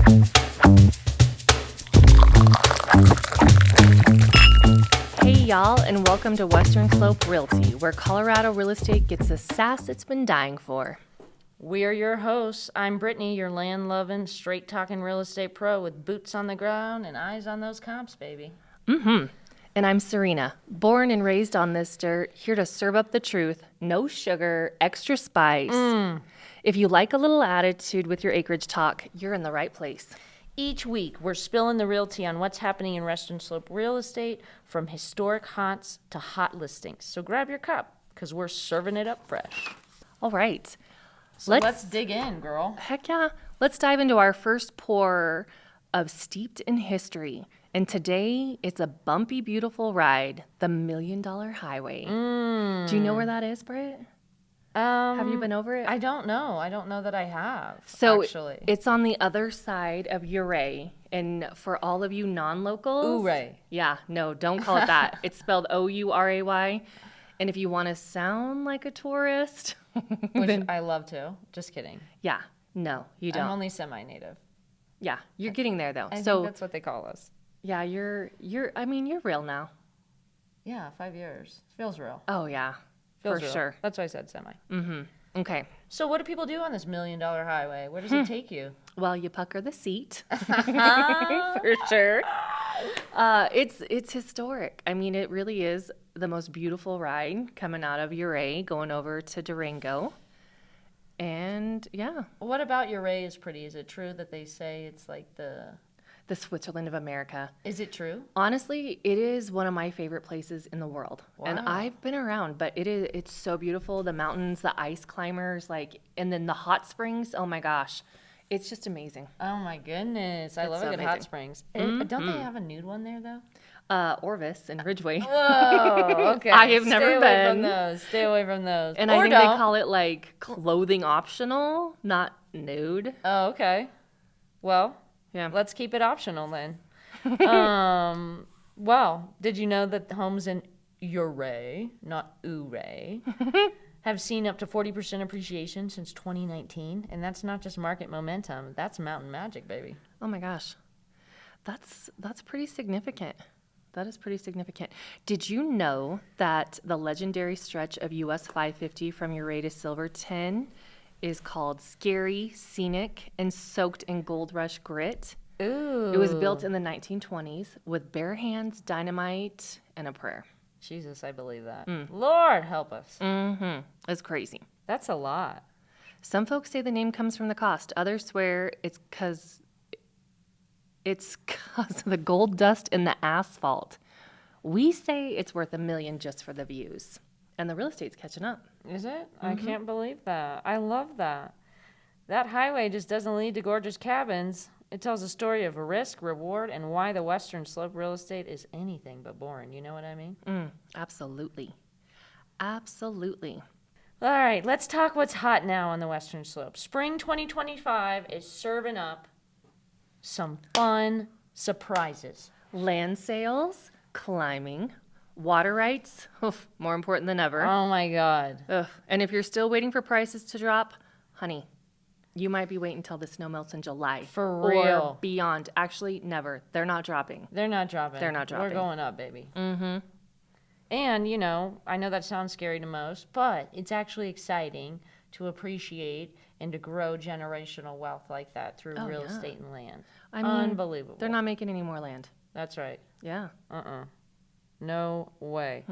Hey y'all, and welcome to Western Slope Realty, where Colorado real estate gets the sass it's been dying for. We're your hosts. I'm Brittany, your land-loving, straight-talking real estate pro with boots on the ground and eyes on those comps, baby. And I'm Serena, born and raised on this dirt, here to serve up the truth. No sugar, extra spice. If you like a little attitude with your acreage talk, you're in the right place. Each week, we're spilling the real tea on what's happening in Western Slope real estate, from historic haunts to hot listings. So grab your cup, because we're serving it up fresh. All right. So let's dig in, girl. Heck yeah. Let's dive into our first pour of Steeped in History. And today, it's a bumpy, beautiful ride, the $1 Million Highway. Do you know where that is, Britt? Have you been over it? I don't know. I don't know that I have, So actually. it's on the other side of Ouray. And for all of you non-locals. Ouray. Yeah, no, don't call it that. It's spelled O-U-R-A-Y. And if you want to sound like a tourist. Which I love to. Just kidding. Yeah, no, you don't. I'm only semi-native. Yeah, you're getting there though. I So think that's what they call us. yeah, you're real now. Yeah, 5 years. Feels real. Oh yeah, Feels for real. sure. That's why I said semi. Okay. So what do people do on this $1 Million Highway? Where does it take you? Well, you pucker the seat for sure. It's historic. I mean, it really is the most beautiful ride coming out of Ouray, going over to Durango. And yeah, What about Ouray is pretty? Is it true that they say it's like the Switzerland of America. Is it true? Honestly, it is one of my favorite places in the world. And Wow. I've been around, but it's so beautiful. The mountains, the ice climbers, and then the hot springs. Oh my gosh. It's just amazing. Oh my goodness. I It's love so a good hot amazing. springs. Don't they have a nude one there though? Orvis and Ridgeway. Whoa, okay. I have never Stay away been. from those. Stay away from those. And or I think don't. they call it like clothing optional, not nude. Oh, okay. Well, Yeah. let's keep it optional then. Well, did you know that the homes in Ouray, not Ouray, have seen up to 40% appreciation since 2019? And that's not just market momentum. That's mountain magic, baby. Oh my gosh. That's pretty significant. That is pretty significant. Did you know that the legendary stretch of US 550 from Ouray to Silverton is called Scary, Scenic, and Soaked in Gold Rush Grit? Ooh. It was built in the 1920s with bare hands, dynamite, and a prayer. Jesus, I believe that. Lord, help us. Mm-hmm. It's crazy. That's a lot. Some folks say the name comes from the cost. Others swear it's because of the gold dust in the asphalt. We say it's worth $1 million just for the views. And the real estate's catching up. Is it? I can't believe that. I love that. That highway just doesn't lead to gorgeous cabins. It tells a story of risk, reward, and why the Western Slope real estate is anything but boring. You know what I mean? Absolutely. Absolutely. All right, let's talk what's hot now on the Western Slope. Spring 2025 is serving up some fun surprises. Land sales, climbing, water rights, more important than ever. Oh my God. Ugh. And if you're still waiting for prices to drop, honey, you might be waiting until the snow melts in July. For Or real. beyond. Actually, never. They're not dropping. They're not dropping. They're not dropping. We're going up, baby. Mm-hmm. And, I know that sounds scary to most, but it's actually exciting to appreciate and to grow generational wealth like that through real yeah. estate and land. I mean, Unbelievable. They're not making any more land. That's right. Yeah. No way.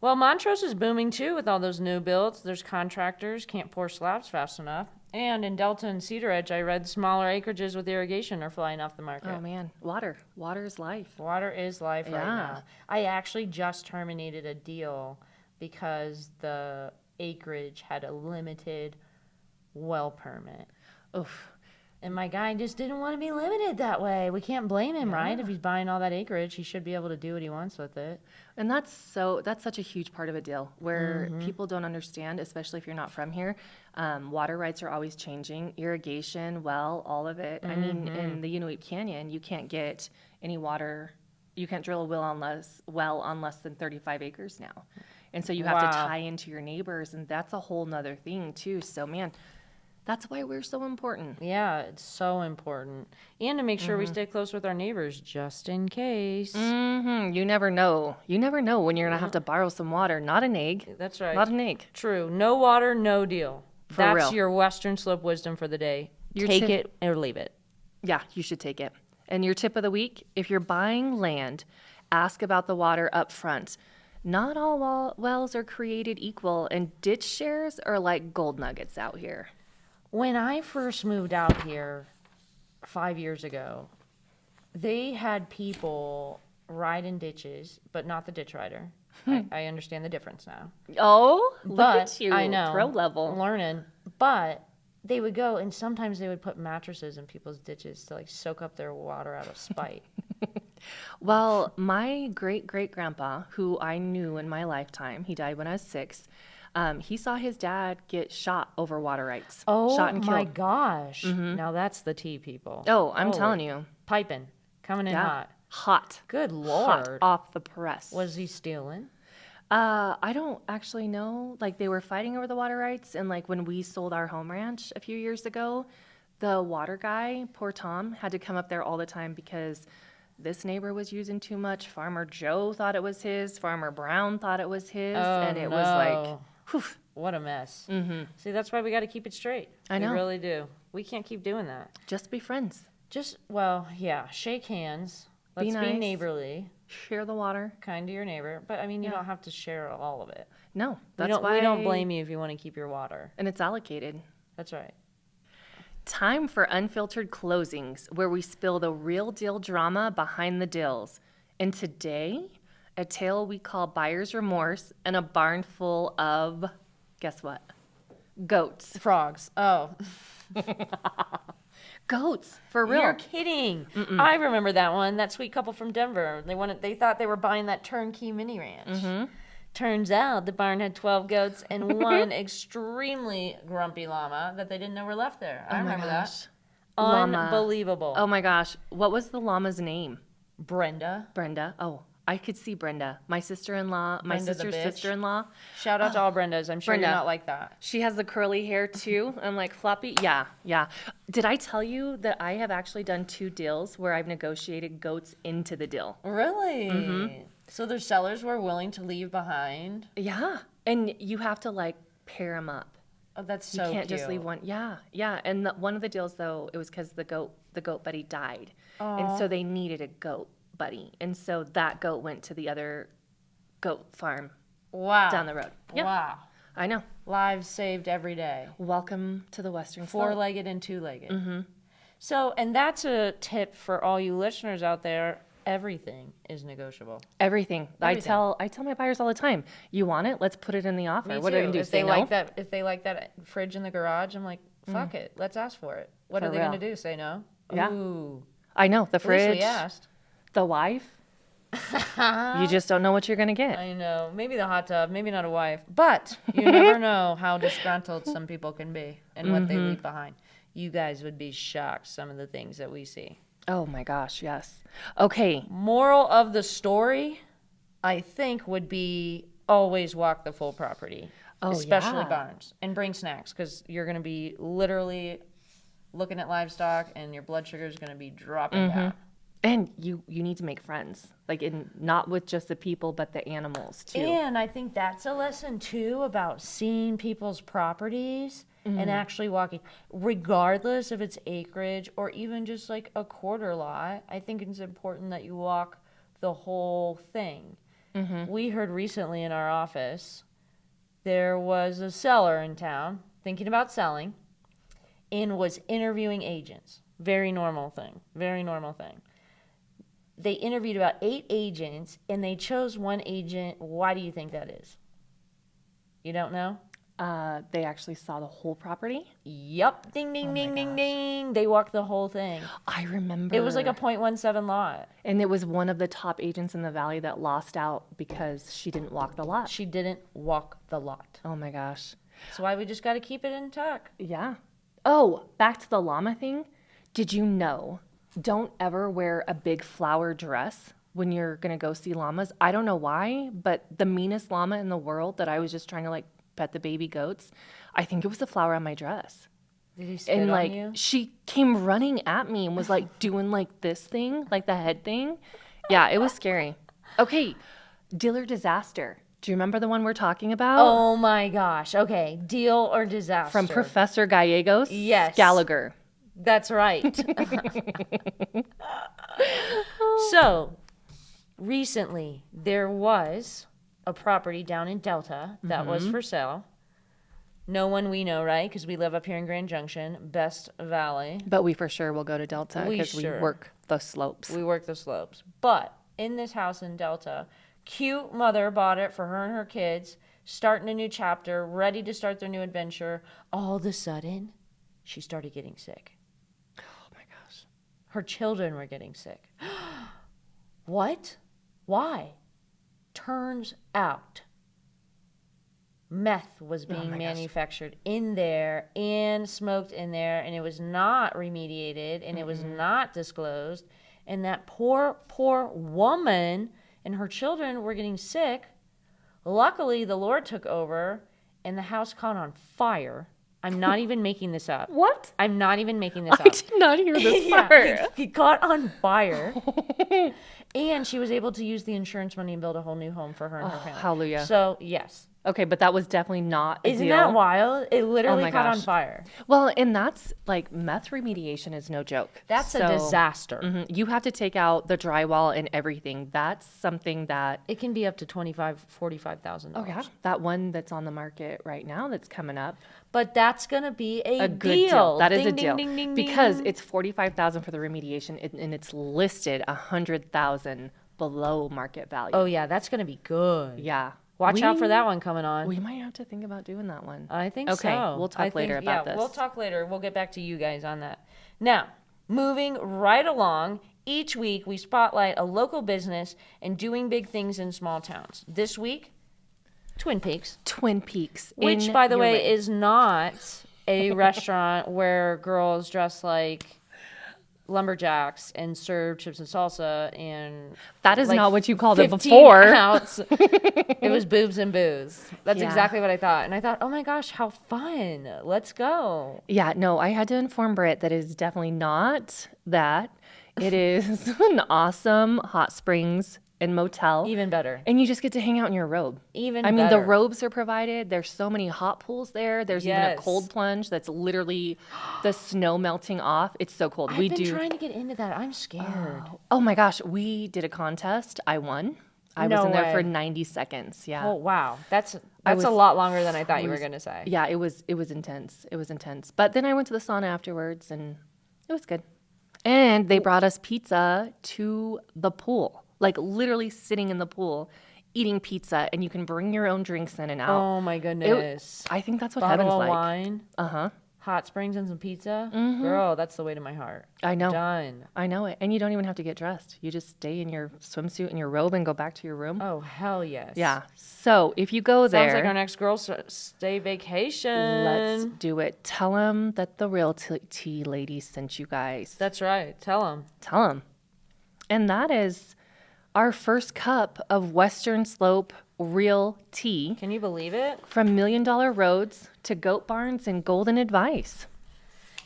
Well, Montrose is booming too with all those new builds. There's contractors, can't pour slabs fast enough. And in Delta and Cedar Edge, I read smaller acreages with irrigation are flying off the market. Oh, man. Water. Water is life. Water is life right Yeah. now. I actually just terminated a deal because the acreage had a limited well permit. Oof. And my guy just didn't want to be limited that way. We can't blame him, right? If he's buying all that acreage, he should be able to do what he wants with it. And that's such a huge part of a deal where people don't understand, especially if you're not from here. Water rights are always changing. Irrigation, well, all of it. I mean, in the Inuit Canyon, you can't get any water. You can't drill a well on less than 35 acres now. And so you have to tie into your neighbors, and that's a whole nother thing too. So, man, That's why we're so important. Yeah, it's so important. And to make sure we stay close with our neighbors just in case. You never know. You never know when you're going to have to borrow some water. Not an egg. That's right. Not an egg. True. No water, no deal. That's real. your Western Slope wisdom for the day. Take it or leave it. Yeah, you should take it. And your tip of the week, if you're buying land, ask about the water up front. Not all wells are created equal, and ditch shares are like gold nuggets out here. When I first moved out here 5 years ago, they had people ride in ditches, but not the ditch rider. I understand the difference now. Oh, look But at you. I know. Pro level. Learning. But they would go, and sometimes they would put mattresses in people's ditches to like soak up their water out of spite. Well, my great-great-grandpa, who I knew in my lifetime, he died when I was 6, he saw his dad get shot over water rights. Oh Shot and my killed. gosh. Now that's the tea, people. Oh, I'm Holy- telling you. Piping. Coming in hot. Hot. Good Hot Lord. off the press. Was he stealing? I don't actually know. Like, they were fighting over the water rights, and like when we sold our home ranch a few years ago, the water guy, poor Tom, had to come up there all the time because this neighbor was using too much. Farmer Joe thought it was his. Farmer Brown thought it was his, and it was like, whew. What a mess. See, that's why we got to keep it straight. I know. We really do. We can't keep doing that. Just be friends. Shake hands. Let's be nice. neighborly. Share the water. Kind to your neighbor. But, I mean, you don't have to share all of it. No, We that's don't, why. we don't blame you if you want to keep your water. And it's allocated. That's right. Time for unfiltered closings, where we spill the real deal drama behind the dills. And today, a tale we call buyer's remorse and a barn full of, guess what? Goats. Frogs. Oh. Goats, for real. You're kidding. I remember that one. That sweet couple from Denver. They thought they were buying that turnkey mini ranch. Turns out the barn had 12 goats and one extremely grumpy llama that they didn't know were left there. I remember that. Llama. Unbelievable. Oh my gosh. What was the llama's name? Brenda. Brenda. Oh, I could see Brenda. My sister-in-law, my Brenda the sister's bitch. sister-in-law. Shout out to all Brendas. I'm sure Brenda. you're not like that. She has the curly hair too. I'm like, floppy? Yeah, yeah. Did I tell you that I have actually done 2 deals where I've negotiated goats into the deal? Really? So their sellers were willing to leave behind? Yeah. And you have to like pair them up. Oh, that's You so can't cute. just leave one. Yeah, yeah. And one of the deals though, it was because the goat buddy died. And so they needed a goat buddy. And so that goat went to the other goat farm Wow. down the road. Yep. Wow. I know. Lives saved every day. Welcome to the Western Slope. 4-legged and 2-legged. So, and that's a tip for all you listeners out there. Everything is negotiable. Everything. Everything. I tell my buyers all the time, you want it? Let's put it in the offer. Me What are they too. gonna do? If Say they no? like that fridge in the garage, I'm like, fuck it. Let's ask for it. What For are they real. going to do? Say no? Yeah. Ooh. I know. The At least fridge, we asked. the wife. You just don't know what you're gonna get. I know. Maybe the hot tub, maybe not a wife. But you never know how disgruntled some people can be and what they leave behind. You guys would be shocked some of the things that we see. Oh my gosh, yes. Okay. Moral of the story, I think, would be always walk the full property, Oh, especially yeah. barns, and bring snacks because you're going to be literally looking at livestock and your blood sugar is going to be dropping down. And you need to make friends, like not with just the people, but the animals too. And I think that's a lesson too about seeing people's properties and actually walking, regardless if it's acreage or even just like a quarter lot. I think it's important that you walk the whole thing. We heard recently in our office there was a seller in town thinking about selling and was interviewing agents. Very normal thing. Very normal thing. They interviewed about 8 agents, and they chose one agent. Why do you think that is? You don't know? They actually saw the whole property. Yup. Ding, ding, ding, ding, ding. They walked the whole thing. I remember. It was like a .17 lot. and it was one of the top agents in the valley that lost out because she didn't walk the lot. She didn't walk the lot. Oh my gosh. That's why we just got to keep it in tuck. Yeah. Oh, back to the llama thing. Did you know? Don't ever wear a big flower dress when you're going to go see llamas. I don't know why, but the meanest llama in the world that I was just trying to like pet the baby goats, I think it was the flower on my dress. Did he spit And on like you? she came running at me and was like doing like this thing, like the head thing. Yeah, it was scary. Okay, Deal or Disaster. Do you remember the one we're talking about? Oh my gosh. Okay. Deal or disaster. From Professor Gallegos? Yes. Gallagher. That's right. So, recently, there was a property down in Delta that was for sale. No one we know, right? Because we live up here in Grand Junction, Best Valley. But we for sure will go to Delta because we sure. work the slopes. We work the slopes. But in this house in Delta, cute mother bought it for her and her kids, starting a new chapter, ready to start their new adventure. All of a sudden, she started getting sick. Oh my gosh. Her children were getting sick. What? Why? Turns out meth was being manufactured in there and smoked in there, and it was not remediated, and it was not disclosed. And that poor, poor woman and her children were getting sick. Luckily, the Lord took over, and the house caught on fire. I'm not even making this up. What? I'm not even making this I up. did not hear this Yeah, part. he caught on fire. And she was able to use the insurance money and build a whole new home for her and her family. Hallelujah. So, yes. Okay, but that was definitely not a Isn't deal. that wild? It literally my caught on gosh. fire. Well, and that's like meth remediation is no joke. That's a So, disaster. You have to take out the drywall and everything. That's something that, It can be up to $45,000. oh yeah, that one that's on the market right now that's coming up. But that's going to be a Good deal. That is Ding, a ding, deal. ding, ding, Because ding. it's $45,000 for the remediation and it's listed $100,000 below market value. Oh, yeah, that's going to be good. Yeah. Watch out for that one coming on. We might have to think about doing that one. I think Okay, so. we'll talk later about this. We'll talk later. We'll get back to you guys on that. Now, moving right along, each week we spotlight a local business and doing big things in small towns. This week, Twin Peaks. Twin Peaks. Which, in by the your way, way. is not a restaurant where girls dress like lumberjacks and serve chips and salsa and That is like not what you called it 15 before. ounce. It was boobs and booze. That's Yeah. exactly what I thought. And I thought, oh my gosh, how fun. Let's go. Yeah, no, I had to inform Britt that it is definitely not that. It is an awesome hot springs and motel. Even better. And you just get to hang out in your robe. Even I mean, the better. robes are provided. There's so many hot pools there. There's even a Yes. cold plunge that's literally the snow melting off. It's so cold. I've we been do. trying to get into that. I'm scared. Oh my gosh, we did a contest. I won. I was No in there for way. 90 seconds. Yeah. Oh, wow. That's was- a lot longer than I thought you were was- going to say. Yeah, it was intense. It was intense. But then I went to the sauna afterwards and it was good. And they brought us pizza to the pool. Like literally sitting in the pool eating pizza, and you can bring your own drinks in and out. Oh my goodness. I think that's what Bottle heaven's of like. wine, Uh-huh. hot springs, and some pizza. Girl, that's the way to my heart. I know. Done. I know it. And you don't even have to get dressed. You just stay in your swimsuit and your robe and go back to your room. Oh, hell yes. Yeah. So if you go there, Sounds like our next girls' stay vacation. let's do it. Tell them that the real tea lady sent you guys. That's right. Tell them. Tell them. And that is our first cup of Western Slope real tea Can you believe it? from $1 Million Roads to Goat Barns and Golden Advice.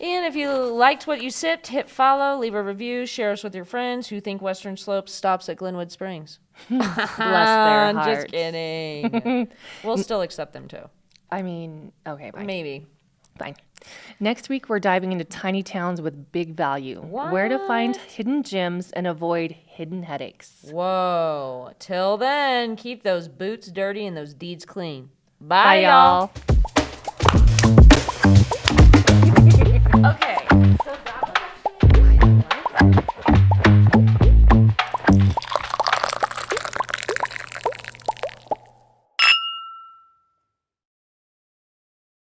And if you liked what you sipped, hit follow, leave a review, share us with your friends who think Western Slopes stops at Glenwood Springs. Bless their I'm hearts. just kidding. We'll still accept them too. I mean, okay, fine. Maybe. Fine. Next week, we're diving into tiny towns with big value. Where to find hidden gems and avoid hidden headaches. Whoa. Till then, keep those boots dirty and those deeds clean. Bye, y'all.